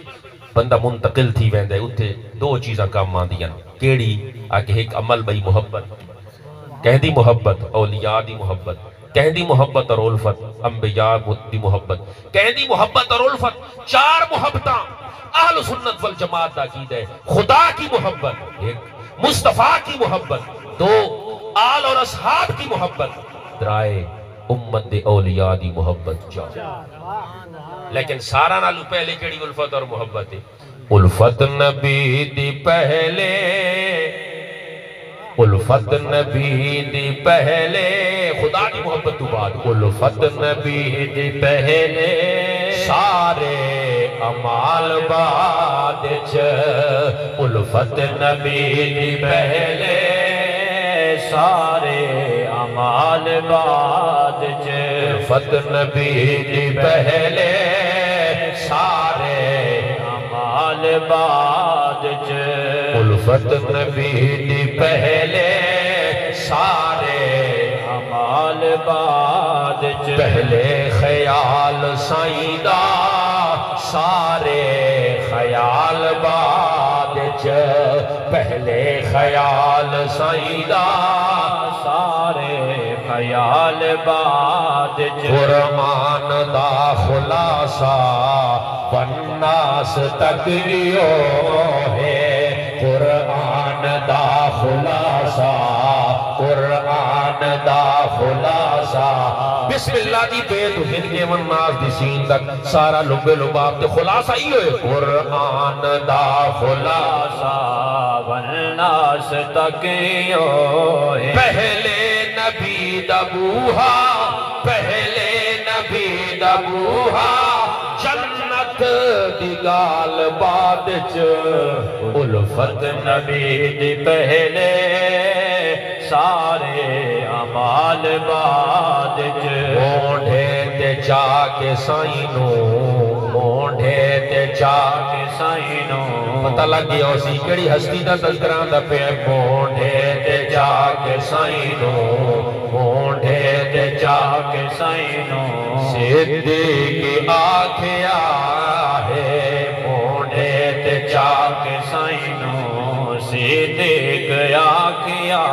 بندہ منتقل تھی ویندے اتھے دو چیزاں کام آندیاں، کیڑی آکے ایک عمل بھئی محبت، کہہ دی محبت اولیاء دی محبت، کہہ دی محبت اور الفت انبیاء دی محبت، کہہ دی محبت اور الفت، چار محبتاں اہل سنت والجماعت دا عقیدہ ہے۔ خدا کی محبت ایک، مصطفیٰ کی محبت دو، آل اور اصحاب کی محبت درائے، امت دے اولیاء دی محبت چار۔ لیکن سارا نالو پہلے کیڑی الفت اور محبت ہے؟ الفت نبی دی پہلے، الفت نبی دی پہلے خدا دی محبت تو بعد الفت نبی دی پہلے سارے امال بعد الفت نبی دی پہلے سارے امال بعد الفت نبی دی پہلے سارے امال بعد الفت نبی دی پہلے سارے امال بعد پہلے خیال سائیدہ سارے خیال بعد پہلے خیال سائیدہ سارے خیال بعد قرآن دا خلاصہ والناس تکریو ہے قرآن دا خلاصہ قرآن دا خلاصہ بسم اللہ دی بیت ہن کے والناس دی سین تک سارا لب لباب دے خلاصہ ہی ہوئے قرآن دا خلاصہ والناس تکریو ہے پہلے نبی دا بوہا پہلے نبی دا بوہا جنت دی گال بعد الفت نبی دی پہلے سارے امال بعد مونڈے تے چاکے سائنوں مونڈے تے چاکے سائنوں پتہ لگ گیا اسی کڑی ہستی دا تذکران دا پہ مونڈے تے چاکے سائنوں مونڈے تے چاکے سائنوں صدیق آکھیا ہے مونڈے تے چاکے سائنوں صدیق آکھیا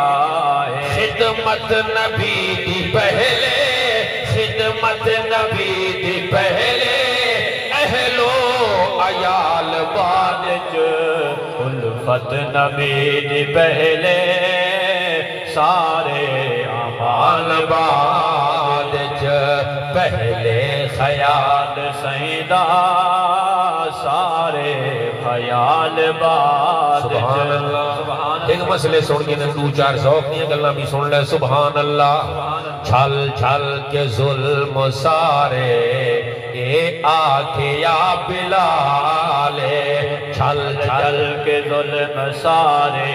ہے خدمت نبی دی پہلے خدمت نبی دی پہلے اہلو عیال بعد الفت نبی دی پہلے سارے اعمال بعد پہلے خیال سیدہ سارے خیال بعد سبحان اللہ ایک مسئلے سن کے دو چار ذوق نہیں گلاں بھی سن لے سبحان اللہ چھل چھل کے ظلم سارے اے آنکھیں یا بلال چھل چھل کے ظلم سارے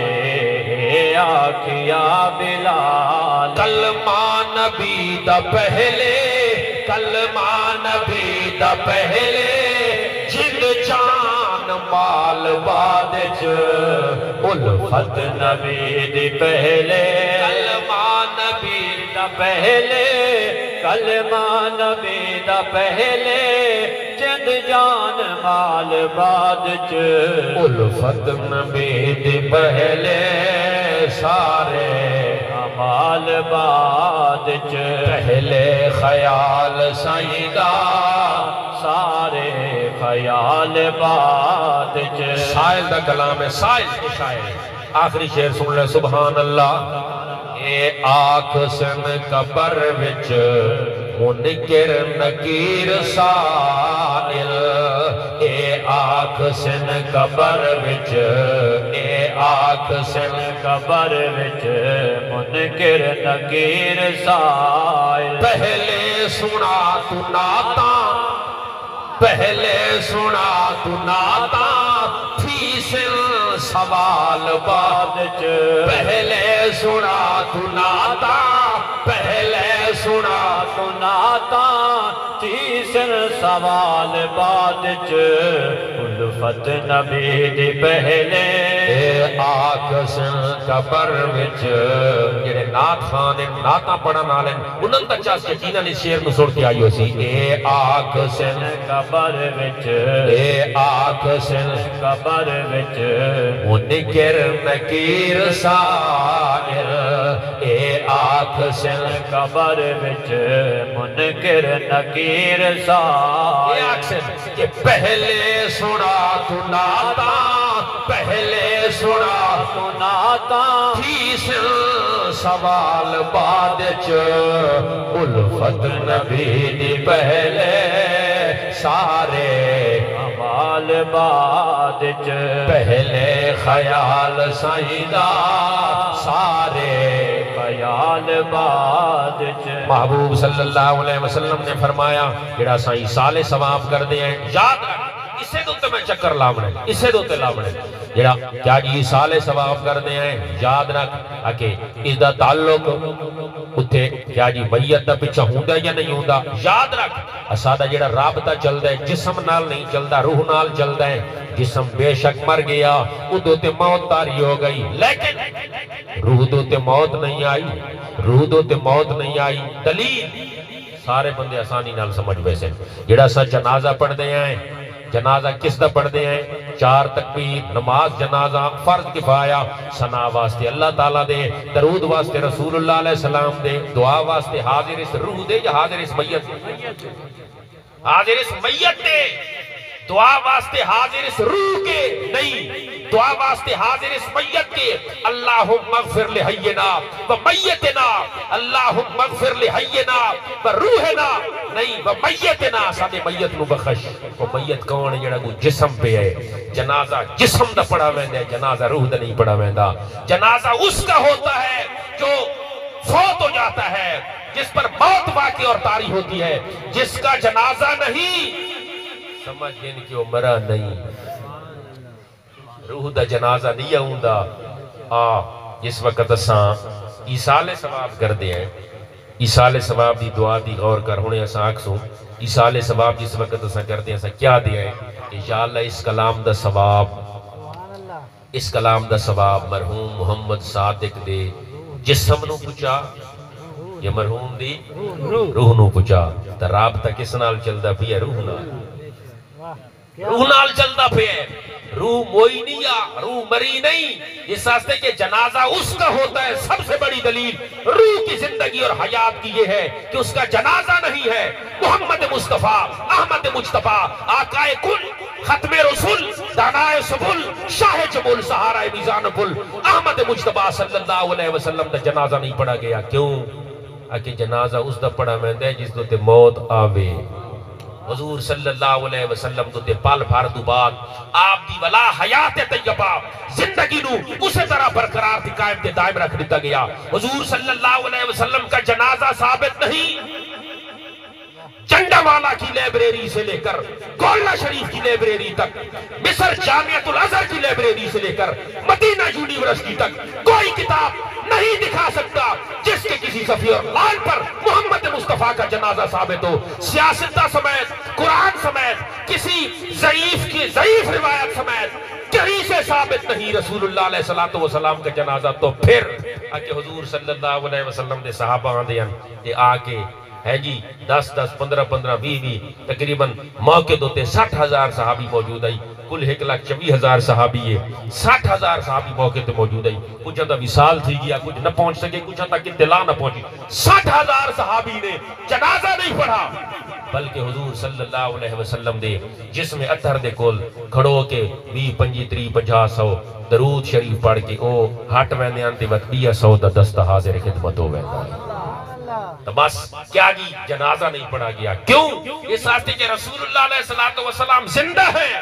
اے آنکھیں یا بلال کلمہ نبی دا پہلے کلمہ نبی دا پہلے جن جان مال بعد الفت نبی دی پہلے کلمہ نبی دا پہلے کلمہ نبی دا پہلے جن جان مال بعد الفت نبی دی پہلے سارے مال بعد پہلے خیال سیدہ سارے خیال بعد سائل دا کلام ہے سائل کے شاعر آخری شعر سن لے سبحان اللہ اے آنکھ سن قبر وچ منکر نکیر سائل اے آنکھ سن قبر وچ اے آنکھ سن قبر وچ منکر نکیر سائل پہلے سنا تو ناتا پہلے سنا تو ناتا تھی سن سوال بعد پہلے سنا تو ناتا پہلے سنا تو ناتا تھی سن سوال بعد الفت نبی دی پہلے آنکھ سن قبر وچ جڑے نات خان ناتا پڑھن والے انہاں تک چاس یقینا نے شعر نو سن کے آئیو سی اے آنکھ سن قبر وچ اے آنکھ سن قبر وچ منکر نکیر سائر اے آنکھ سن قبر وچ منکر نکیر سائر اے آنکھ سن کہ پہلے سنا تو ناتا پہلے سنا تو ناتا تھی سن سوال بعد الفت نبی دی پہلے سارے خیال بعد پہلے خیال سائیدہ سارے خیال بعد محبوب صلی اللہ علیہ وسلم نے فرمایا جڑا سائیں سال ثواب کر دے ہیں یاد رکھ اسے دوتے میں چکر لاؤنے اسے دوتے لاؤنے جڑا کیا جی سال ثواب کر دے ہیں یاد رکھ کہ اس دا تعلق اتھے کیا جی میت دا پچھا ہوندہ یا نہیں ہوندہ یاد رکھ اسادہ جڑا رابطہ چل دے جسم نال نہیں چل دا روح نال چل دے جسم بے شک مر گیا وہ دوتے موت تاری ہو گئی لیکن روح دوتے موت نہیں آئی روح دوتے موت نہیں آئی دلیل سارے بندے آسانی نال سمجھ ویسے جڑا سا جنازہ پڑھ دے ہیں جنازہ کس دا پڑھ دے ہیں 4 تکبیر نماز جنازہ فرض کفایہ ثنا واسطے اللہ تعالیٰ دے درود واسطے رسول اللہ علیہ السلام دے دعا واسطے حاضر اس روح دے یا حاضر اس میت حاضر اس میت دے دعا واسطے حاضر اس روح کے نہیں دعا واسطے حاضر اس میت کے اللہم اغفر لحینا و میتنا اللہم اغفر لحینا و روحنا نہیں و میتنا سادے میت نو بخش وہ میت کون ہے جڑا کو جسم پہ ہے جنازہ جسم دا پڑا ویندہ ہے جنازہ روح دا نہیں پڑا ویندہ جنازہ اس کا ہوتا ہے جو فوت ہو جاتا ہے جس پر موت واقع اور طاری ہوتی ہے جس کا جنازہ نہیں سمجھ جن کی وہ مرا نہیں روح دا جنازہ نہیں آؤندا جس وقت اساں ایصال ثواب کر دے ہیں ایصال ثواب دی دعا دی غور کر ہونے اساں آکسوں ایصال ثواب جس وقت اساں کر دے ہیں اساں کیا دے ہیں کہ یا اللہ اس کلام دا ثواب اس کلام دا ثواب مرحوم محمد صادق دے جسم نو پچا یا مرحوم دی روح نو پچا تا رابطہ کس نال چلدا پیا روح نال روح نال چلدا پیا روح موئی نہیں یا روح مری نہیں اس واسطے کہ جنازہ اس کا ہوتا ہے سب سے بڑی دلیل روح کی زندگی اور حیات کی یہ ہے کہ اس کا جنازہ نہیں ہے محمد مصطفیٰ احمد مجتبیٰ آقا کل ختم رسول دانائے سبل شاہ جبل سہارہ میزان پل احمد مجتبیٰ صلی اللہ علیہ وسلم دا جنازہ نہیں پڑھا گیا کیوں کہ جنازہ اس دا پڑھا میں دے جس دو تے موت آوے حضور صلی اللہ علیہ وسلم تو تے پال بھاردو بعد آپ دی ولا حیات طیبہ زندگی نو اسے طرح برقرار تھی قائم تے دائم رکھ دیتا گیا حضور صلی اللہ علیہ وسلم کا جنازہ ثابت نہیں چنڈا والا کی لائبریری سے لے کر گولہ شریف کی لائبریری تک مصر جامعۃ الازہر کی لائبریری سے لے کر مدینہ یونیورسٹی تک کوئی کتاب نہیں دکھا سکتا جس کے کسی صفحے اور لائن پر محمد مصطفیٰ کا جنازہ ثابت ہو سیاستہ سمیت قرآن سمیت کسی ضعیف کی ضعیف روایت سمیت کہیں سے ثابت نہیں رسول اللہ علیہ السلام کا جنازہ تو پھر آکے حضور صلی اللہ علیہ وسلم دے صحابہ آندے ہیں آکے ہے جی 10 10 15 15 20 تقریباً موقع دوتے 60,000 صحابی موجود آئی کل 1,24,000 صحابی ہے 60,000 صحابی موقع تے موجود آئی کچھ اندہ وصال تھی گیا کچھ نہ پہنچ سکے کچھ اندہ اطلاع نہ پہنچی 60,000 صحابی نے جنازہ نہیں پڑھا بلکہ حضور صلی اللہ علیہ وسلم دے جس میں اتھر دے کول کھڑو کے 20 25 30 50 100 درود شریف پڑھ کے او ہٹ ویندے آنتے وقت 100 دا دستہ حاضر خدمت ہو ویندہ تو بس کیا جی جنازہ نہیں پڑھا گیا کیوں اس واسطے کہ رسول اللہ علیہ السلام زندہ ہیں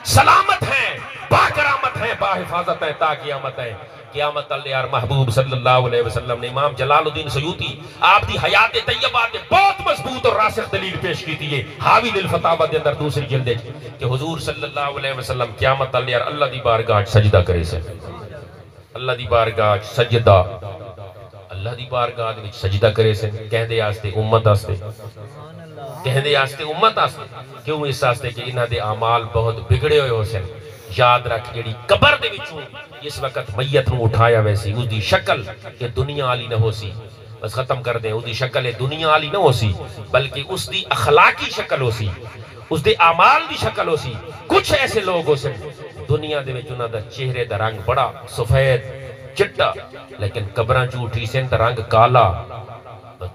سلامت ہیں باکرامت ہیں باحفاظت ہیں تا قیامت ہیں قیامت اللہ محبوب صلی اللہ علیہ وسلم نے امام جلال الدین سیوطی آپ دی حیات طیبہ نے بہت مضبوط اور راسخ دلیل پیش کی تھی حاوی للفتاوی دے اندر دوسری جلد کہ حضور صلی اللہ علیہ وسلم قیامت اللہ دی بارگاہ سجدہ کرے سے اللہ دی بارگاہ سجدہ اللہ دی بارگاہ وچ سجدہ کرے سے کہندے آستے امت آستے کیوں اس آستے کہ انہاں دے اعمال بہت بگڑے ہوئے ہو سن یاد رکھ جڑی قبر دے وچوں اس وقت میت نو اٹھایا ویسی اس دی شکل کہ دنیا والی نہ ہو سی بس ختم کر دیں اس دی شکل دنیا والی نہ ہو سی بلکہ اس دی اخلاقی شکل ہو سی اس دے اعمال دی شکل ہو سی کچھ ایسے لوگ ہو سن دنیا دے وچ انہاں دا چہرے دا رنگ بڑا سفید چٹا لیکن قبراں چ اٹھی سن تے رنگ کالا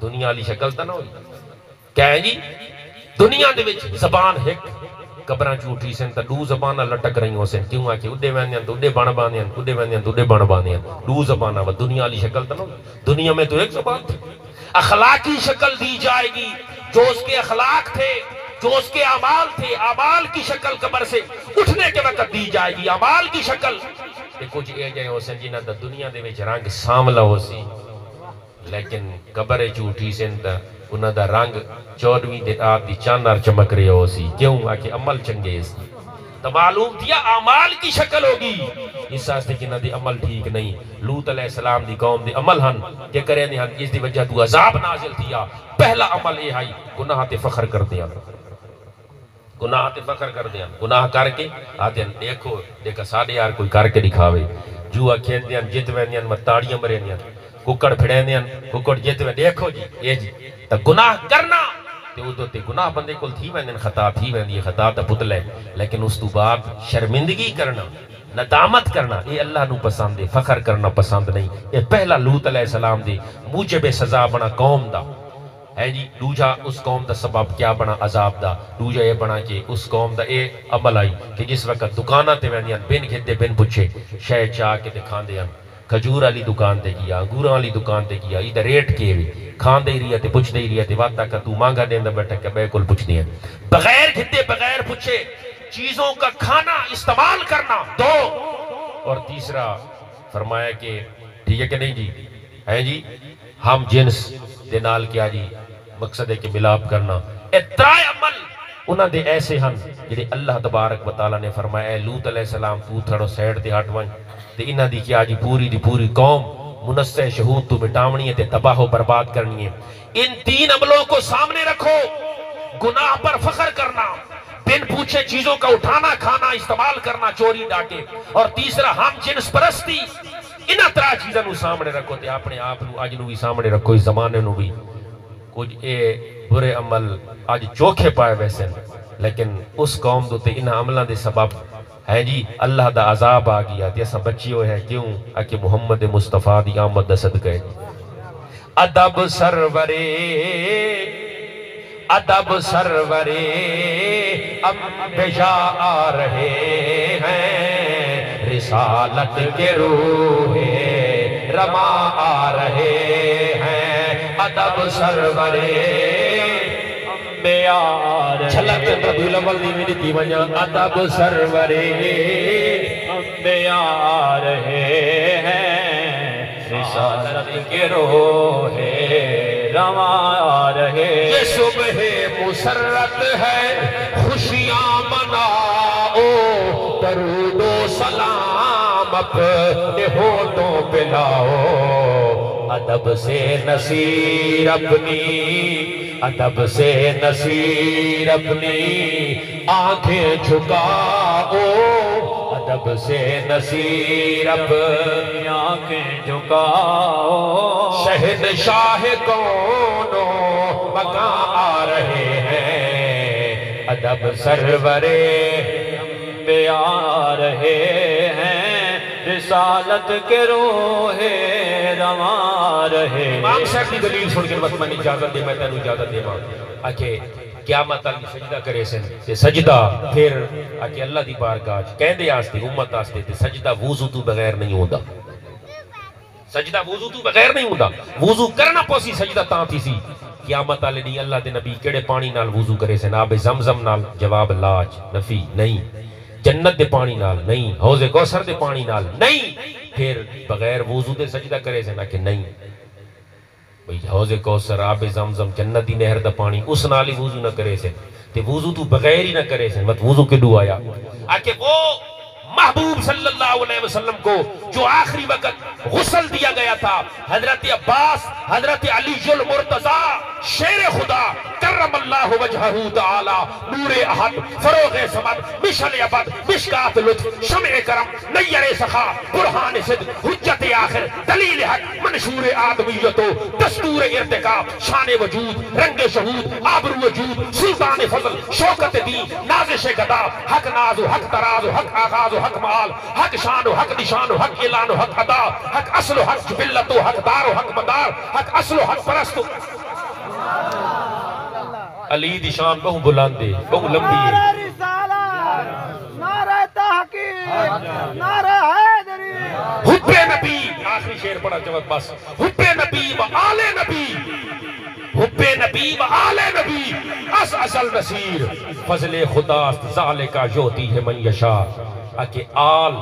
دنیا والی شکل تے نہ ہوئی کیا ہے جی دنیا دے وچ زبان ایک قبراں چ اٹھی سن تے دو زباناں لٹک رہی ہو سن کیوں کہ اڈے ویندے تو اڈے بن باندے اڈے ویندے تو اڈے بن باندے دو زباناں و دنیا والی شکل تے نہ دنیا میں تو ایک زبان تھی اخلاقی شکل دی جائے گی جو اس کے اخلاق تھے جو اس کے اعمال تھے، اعمال کی شکل قبر سے اٹھنے کے وقت دی جائے گی، اعمال کی شکل تے کچھ اے جائے ہو سن جنہ دا دنیا دے وچ رنگ ساملا ہو سی، لیکن قبر جھوٹی سن تا انہاں دا رنگ 14ویں دن رات دی چانر چمک رہے ہو سی، کیوں؟ آکے عمل چنگے اس تو معلوم دیا اعمال کی شکل ہوگی، اس واسطے جنہ دی عمل ٹھیک نہیں۔ لوط علیہ السلام دی قوم دی عمل ہن کہ کرے نہیں ہن، اس دی وجہ تو عذاب نازل تھیا۔ پہلا عمل یہ ہے گناہ تے فخر کر دیا، گناہ تے فخر کر دیا، گناہ کر کے آتے ہیں دیکھا ساڑھے یار کوئی کر کے دکھاوے، جوا کھیل دیا جت ویندیاں متاڑیاں مرے دیا، ککڑ پھڑے دیا ککڑ جت ویندیاں، دیکھو جی یہ جی تو گناہ کرنا تے ادھو تے گناہ بندے کل تھی ویندیاں، خطا تھی ویندی، خطا تا پتلے، لیکن اس تو بعد شرمندگی کرنا، ندامت کرنا، یہ اللہ نو پسند ہے، فخر کرنا پسند نہیں۔ یہ پہلا لوط علیہ السلام دی موجب سزا بنا قوم دا ہے جی۔ دوجا اس قوم دا سبب کیا بنا عذاب دا، دوجا یہ بنا کہ اس قوم دا اے عمل آئی کہ جس وقت دکانہ تے ویندیاں بن کھدے بن پچھے شہ چاہ کے تے کھان دیاں، کھجور والی دکان تے کیا، انگوراں والی دکان تے کیا، ادھر ریٹ کے بھی کھان دے رہی ہے تے پوچھ دے رہی ہے تے واتا کا تو مانگا دیں دا بیٹھا کہ بے کل پوچھ دیں، بغیر کھدے بغیر پوچھے چیزوں کا کھانا استعمال کرنا دو۔ اور تیسرا فرمایا کہ ٹھیک ہے کہ نہیں جی ہے جی، ہم جنس دے نال کیا جی مقصد ہے کہ ملاپ کرنا۔ اترائے عمل انہاں دے ایسے ہن جڑے اللہ تبارک و تعالیٰ نے فرمایا اے لوط علیہ السلام تو تھڑو سیڈ تے ہٹ ون تے انہاں دی کیا جی پوری دی پوری قوم منصح شہود تو مٹاونی ہے تے تباہ و برباد کرنی ہے۔ ان تین عملوں کو سامنے رکھو، گناہ پر فخر کرنا، بن پوچھے چیزوں کا اٹھانا کھانا استعمال کرنا چوری ڈاکے، اور تیسرا ہم جنس پرستی، انہاں طرح چیزوں نو سامنے رکھو تے اپنے آپ نو اج نو بھی سامنے رکھو، اس زمانے نو بھی کچھ اے برے عمل آج چوکھے پائے ویسے، لیکن اس قوم دو تے انہاں عملوں دے سبب ہے جی اللہ دا عذاب آ گیا تے اساں بچی ہوئے ہیں، کیوں؟ کہ محمد مصطفیٰ دی آمد دا صدقہ ہے۔ ادب سرورے ادب سرورے انبیاء آ رہے ہیں، رسالت کے روح رما آ رہے ہیں، ادب سرورے انبیاء آ رہے ہیں، چھلک ربیع الاول دی میں دیتی ونیا، ادب سرورے انبیاء آ رہے ہیں، رسالت کے روح رما آ رہے، یہ صبح مسرت ہے خوشیاں مناؤ، درود و سلام اپنے ہونٹوں پہ لاؤ، ادب سے نصیر اپنی، ادب سے نصیر اپنی آنکھیں جھکاؤ، ادب سے نصیر اپنی آنکھیں جھکاؤ، شہنشاہ کونوں مکان آ رہے ہیں، ادب سرورے انبیاء آ رہے ہیں، رسالت کے روح رواں رہے۔ امام صاحب کی دلیل سن کے وقت میں اجازت دے، میں تینوں اجازت دے ماں آکے قیامت علی سجدہ کرے سن تے سجدہ پھر آکے اللہ دی بارگاہ کہہ دے آستے امت آستے تے سجدہ وضو تو بغیر نہیں ہوتا، سجدہ وضو تو بغیر نہیں ہوتا، وضو کرنا پوسی سجدہ تاں تھی سی۔ قیامت علی نہیں اللہ دے نبی کیڑے پانی نال وضو کرے سن، آب زمزم نال، جواب لاج نفی نہیں، جنت دے پانی نال نہیں، حوض کوثر دے پانی نال نہیں، پھر بغیر وضو دے سجدہ کرے سن کہ نہیں بھئی حوض کوثر آب زمزم جنت دی نہر دا پانی اس نال ہی وضو نہ کرے سن تے وضو تو بغیر ہی نہ کرے سن، مت وضو کے دو آیا آکے وہ محبوب صلی اللہ علیہ وسلم کو جو آخری وقت غسل دیا گیا تھا، حضرت عباس حضرت علی المرتضی شیر خدا کرم اللہ وجہہ تعالی، نور احد فروغ صمد مشعل ابد مشکات لطف شمع کرم نیر سخا برہان صدق حجت آخر دلیل حق منشور آدمیت و دستور ارتقا شان وجود رنگ شہود آبرو وجود سلطان فضل شوکت دین نازش گدا حق ناز و حق تراز و حق آغاز و حق مال حق شان و حق نشان و حق اعلان و حق ادا حق اصل و حق جبلت و حق دار و حق مدار حق اصل و حق پرست علی دی شان بہو بلاندے بہو لمبی ہے، نعرہ رسالت، نعرہ تحقیق، نعرہ حیدری، حب نبی آخری شعر پڑھا جواب بس، حب نبی و آل نبی، حب نبی و آل نبی بس اصل نصیر فضل خدا ذالک یؤتی ہے من یشاء اکے آل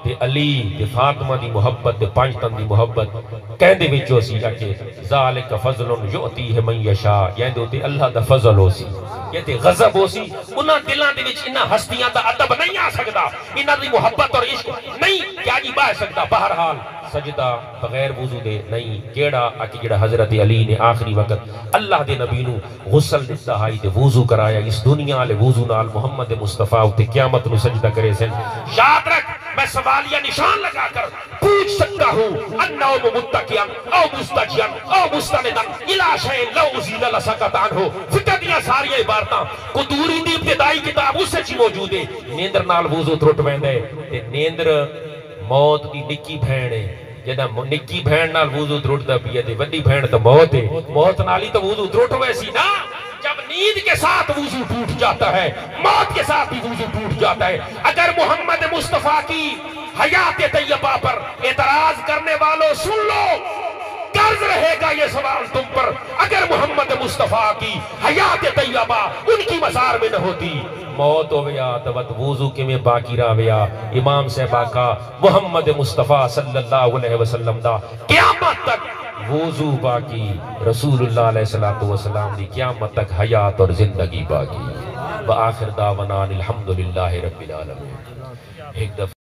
تے علی تے فاطمہ دی محبت تے پنجتن دی محبت کہندے وچوں سی اکے ذالک فضل یؤتی ہے من یشاء یعنی تے اللہ دا فضل ہو سی یہ تے غضب ہو سی انہاں دلاں دے وچ انہاں ہستیاں دا ادب نہیں آ سکدا انہاں دی محبت اور عشق نہیں کیا جی بہ سکدا بہرحال سجدہ بغیر وضو دے نہیں کیڑا اکی جڑا حضرت علی نے آخری وقت اللہ دے نبی نو غسل دتا ہائی تے وضو کرایا اس دنیا والے وضو نال محمد مصطفیٰ تے قیامت نو سجدہ کرے سن یاد رکھ میں سوالیہ نشان لگا کر پوچھ سکتا ہوں النوم متقیاں او مستجیاں او مستندن الی شیء لو ازیل لسقط عنہ فکر دیاں ساری عبارتاں قدوری دی ابتدائی کتاب اس سے موجود ہے نیندر نال وضو ترٹ ویندے تے نیندر موت دی نکی بہن ہے جدہ نکی بہن نال وضو ترٹدا پیا تے وڈی بہن تے موت ہے موت نال ہی تو وضو ترٹ ویسی نا جب نیند کے ساتھ وضو ٹوٹ جاتا ہے موت کے ساتھ بھی وضو ٹوٹ جاتا ہے اگر محمد مصطفیٰ کی حیات طیبہ پر اعتراض کرنے والوں سن لو قرض رہے گا یہ سوال تم پر اگر محمد مصطفیٰ کی حیات طیبہ ان کی مزار میں نہ ہوتی موت ہویا تو وضو کے میں باقی راویا امام صاحبہ کا محمد مصطفیٰ صلی اللہ علیہ وسلم دا قیامت تک وضو باقی رسول اللہ علیہ السلام دی قیامت تک حیات اور زندگی باقی وآخر دعوانا الحمدللہ رب العالمین ایک دفعہ